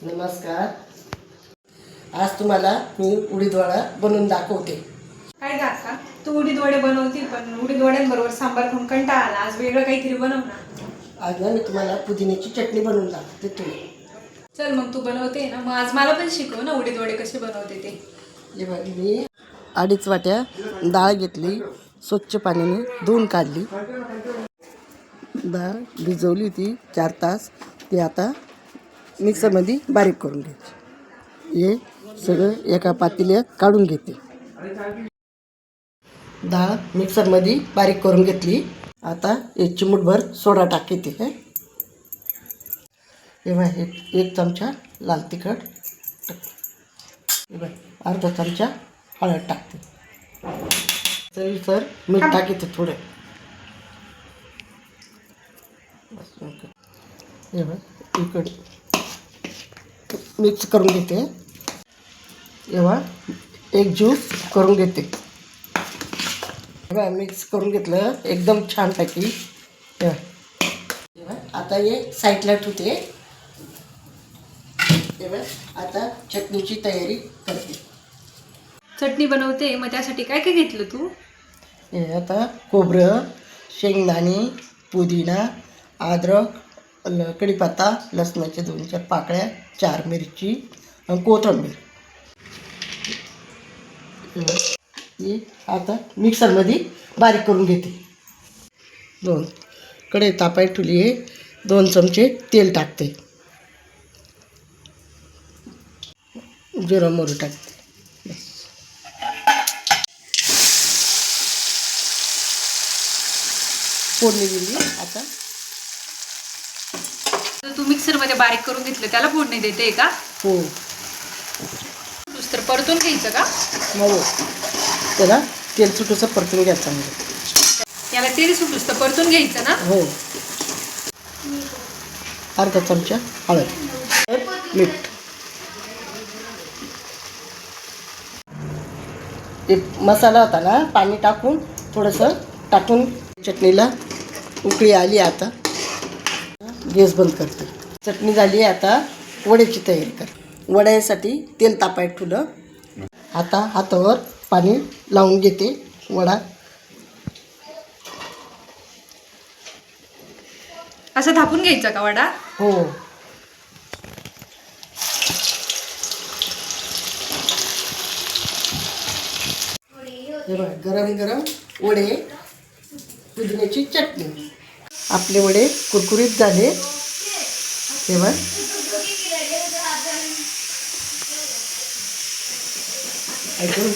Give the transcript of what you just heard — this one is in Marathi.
नमस्कार. आज तुम्हाला मी उडीद वडा बनवून दाखवते. काय काका, तू उडीद वडे बनवतील पण उडीद वड्यांबरोबर सांबार खाऊन कंटाळा आला. आज वेगळं काहीतरी बनव ना. आज ना मी तुम्हाला पुदिन्याची चटणी बनवून दाखवते. तुम्ही चल मग तू बनवते ना, मग आज मला पण शिकव ना उडीद वडे कसे बनवते ते. जेव्हा मी 2.5 वाट्या डाळ घेतली, स्वच्छ पाण्याने धुवून काढली. डाळ भिजवली ती 4 तास. ती आता मिक्सरमध्ये बारीक करून घ्यायची. हे सगळं एका पातेल्यात काढून घेते. डाळ मिक्सरमध्ये बारीक करून घेतली. आता 1 चिमूटभर सोडा टाकते. तेव्हा एक चमचा लाल तिखट टाकते. अर्धा चमचा हळद टाकते. चवीनुसार मीठ टाकते थोडं. इकडे मिक्स करून घेते. तेव्हा एक ज्यूस करून घेते. तेव्हा मिक्स करून घेतलं एकदम छानपैकी. तेव्हा आता हे साईडला ठेवते. तेव्हा आता चटणीची तयारी करते. चटणी बनवते, मग त्यासाठी काय काय घेतलं तू? हे आता खोबरं, शेंगदाणे, पुदिना, अद्रक, कढीपत्ता, लसणाच्या 2-4 पाकळ्या, 4 मिरची आणि कोथिंबीर. हे आता मिक्सरमध्ये बारीक करून घेते. 2 कढई तापायला ठेवली आहे. 2 चमचे तेल टाकते. जिरं मोहरी टाकते. फोडणी दिली. आता तू मिक्सरमध्ये बारीक करून घेतलं त्याला फोडणी देते का? हो तर परतून घ्यायचं का? मग त्याला तेल सुटूचं परतून घ्यायचं. म्हणजे याला तेल सुटूस तर परतून घ्यायचं ना? हो. अर्धा चमचा हळद, मीठ. एक मसाला होता ना, पाणी टाकून थोडंसं टाकून चटणीला उकळी आली. आता गॅस बंद करते. चटणी झाली. आता वड्याची तयारी कर. वड्यासाठी तेल तापायला ठेवलं. आता हातावर पाणी लावून घेते. वडा असं थापून घ्यायचा का वडा? हो. हे बघ, गरम गरम वडे, पुदिन्याची चटणी. आपले वडे कुरकुरीत झाले. तेव्हा ऐकून